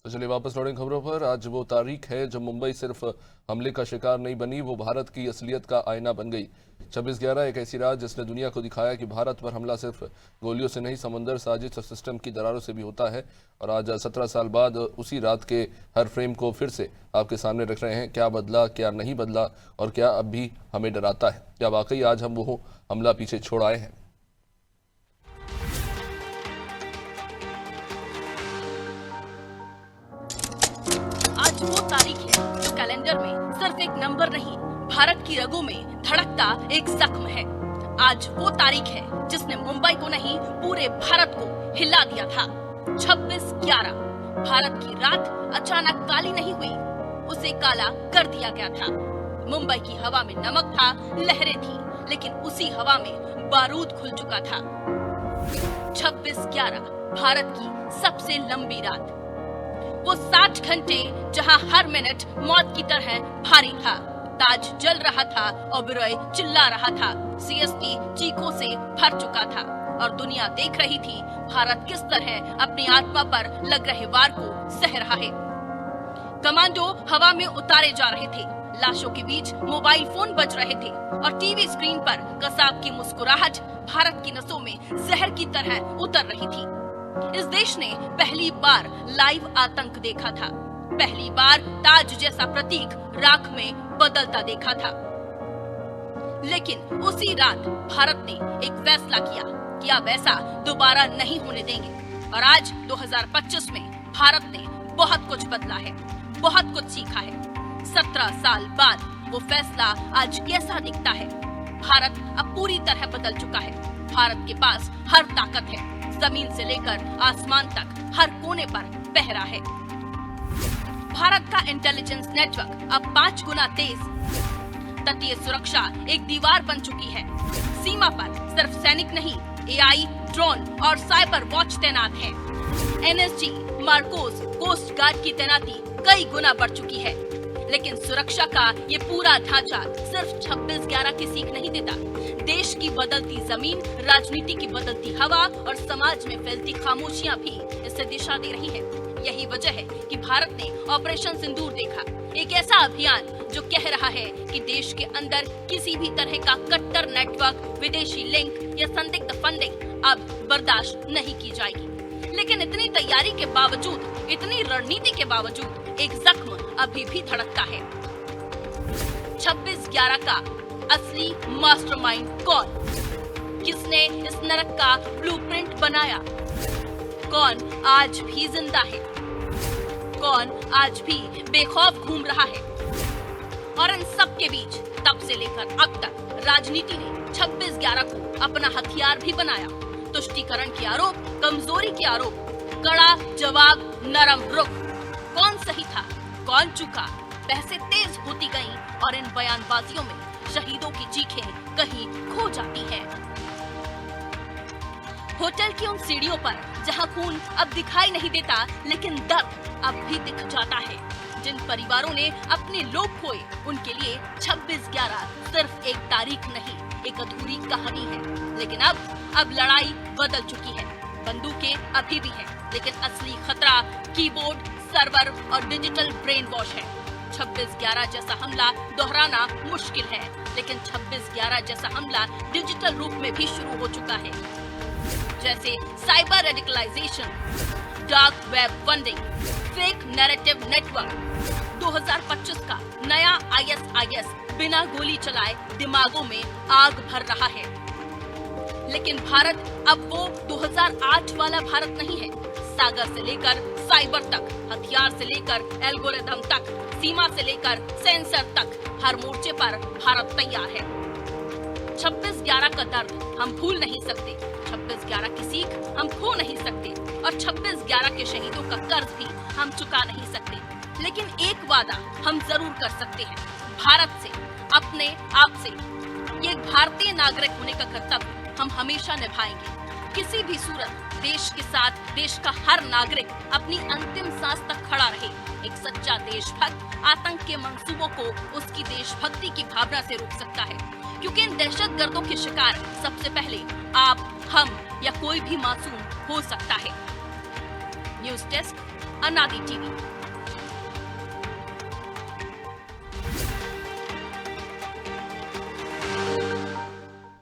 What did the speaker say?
तो चलिए वापस लौटें खबरों पर। आज वो तारीख है जब मुंबई सिर्फ हमले का शिकार नहीं बनी, वो भारत की असलियत का आईना बन गई। 26/11 एक ऐसी रात जिसने दुनिया को दिखाया कि भारत पर हमला सिर्फ गोलियों से नहीं, समंदर, साजिश और सिस्टम की दरारों से भी होता है। और आज 17 साल बाद उसी रात के हर फ्रेम को फिर से आपके सामने रख रहे हैं। क्या बदला, क्या नहीं बदला, और क्या अब भी हमें डराता है? क्या वाकई आज हम वो हमला पीछे छोड़ आए हैं? आज वो तारीख है जो कैलेंडर में सिर्फ एक नंबर नहीं, भारत की रगों में धड़कता एक जख्म है। आज वो तारीख है जिसने मुंबई को नहीं, पूरे भारत को हिला दिया था। 26/11 भारत की रात अचानक काली नहीं हुई, उसे काला कर दिया गया था। मुंबई की हवा में नमक था, लहरें थी, लेकिन उसी हवा में बारूद खुल चुका था। 26/11 भारत की सबसे लंबी रात, वो 60 घंटे जहां हर मिनट मौत की तरह भारी था। ताज जल रहा था, ओबेरॉय चिल्ला रहा था, सीएसटी चीखों से भर चुका था और दुनिया देख रही थी भारत किस तरह अपनी आत्मा पर लग रहे वार को सह रहा है। कमांडो हवा में उतारे जा रहे थे, लाशों के बीच मोबाइल फोन बज रहे थे और टीवी स्क्रीन पर कसाब की मुस्कुराहट भारत की नसों में जहर की तरह उतर रही थी। इस देश ने पहली बार लाइव आतंक देखा था, पहली बार ताज जैसा प्रतीक राख में बदलता देखा था। लेकिन उसी रात भारत ने एक फैसला किया कि अब ऐसा दोबारा नहीं होने देंगे। और आज 2025 में भारत ने बहुत कुछ बदला है, बहुत कुछ सीखा है। 17 साल बाद वो फैसला आज कैसा दिखता है? भारत अब पूरी तरह बदल चुका है। भारत के पास हर ताकत है, जमीन से लेकर आसमान तक हर कोने पर पहरा है। भारत का इंटेलिजेंस नेटवर्क अब 5 गुना तेज, तटीय सुरक्षा एक दीवार बन चुकी है। सीमा पर सिर्फ सैनिक नहीं, एआई, ड्रोन और साइबर वॉच तैनात है। एनएसजी, मार्कोस, कोस्ट गार्ड की तैनाती कई गुना बढ़ चुकी है। लेकिन सुरक्षा का ये पूरा ढांचा सिर्फ 26/11 की सीख नहीं देता। देश की बदलती जमीन, राजनीति की बदलती हवा और समाज में फैलती खामोशियां भी इससे दिशा दे रही है। यही वजह है कि भारत ने ऑपरेशन सिंदूर देखा, एक ऐसा अभियान जो कह रहा है कि देश के अंदर किसी भी तरह का कट्टर नेटवर्क, विदेशी लिंक या संदिग्ध फंडिंग अब बर्दाश्त नहीं की जाएगी। लेकिन इतनी तैयारी के बावजूद, इतनी रणनीति के बावजूद एक जख्म अभी भी धड़कता है। 26/11 का असली मास्टरमाइंड कौन? किसने इस नरक का ब्लूप्रिंट बनाया? कौन आज भी जिंदा है? कौन आज भी बेखौफ घूम रहा है? और इन सब के बीच तब से लेकर अब तक राजनीति ने 26/11 को अपना हथियार भी बनाया। तुष्टीकरण के आरोप, कमजोरी के आरोप, कड़ा जवाब, नरम रुख। कौन सही था, कौन चुका? बहसें तेज होती गईं और इन बयानबाजियों में शहीदों की चीखें कहीं खो जाती हैं। होटल की उन सीढ़ियों पर जहां खून अब दिखाई नहीं देता, लेकिन दर्द अब भी दिख जाता है। जिन परिवारों ने अपने लोग खोए, उनके लिए 26/11 सिर्फ एक तारीख नहीं, एक अधूरी कहानी है। लेकिन अब लड़ाई बदल चुकी है। बंदूकें अभी भी है, लेकिन असली खतरा कीबोर्ड, सर्वर और डिजिटल ब्रेन वॉश है। 26/11 जैसा हमला दोहराना मुश्किल है, लेकिन 26/11 जैसा हमला डिजिटल रूप में भी शुरू हो चुका है। जैसे cyber radicalization, dark web funding, fake narrative network. 2025 का नया ISIS बिना गोली चलाए दिमागों में आग भर रहा है। लेकिन भारत अब वो 2008 वाला भारत नहीं है। सागर से लेकर साइबर तक, हथियार से लेकर एल्गोरिथम तक, सीमा से लेकर सेंसर तक, हर मोर्चे पर भारत तैयार है। 26/11 का दर्द हम भूल नहीं सकते, 26/11 की सीख हम खो नहीं सकते और 26/11 के शहीदों का कर्ज भी हम चुका नहीं सकते। लेकिन एक वादा हम जरूर कर सकते हैं, भारत से, अपने आप से। ये एक भारतीय नागरिक होने का कर्तव्य हम हमेशा निभाएंगे। किसी भी सूरत देश के साथ देश का हर नागरिक अपनी अंतिम सांस तक खड़ा रहे। एक सच्चा देशभक्त आतंक के मंसूबों को उसकी देशभक्ति की भावना से रोक सकता है, क्योंकि इन दहशतगर्दों के शिकार सबसे पहले आप, हम या कोई भी मासूम हो सकता है। न्यूज़ डेस्क, अनादि टीवी।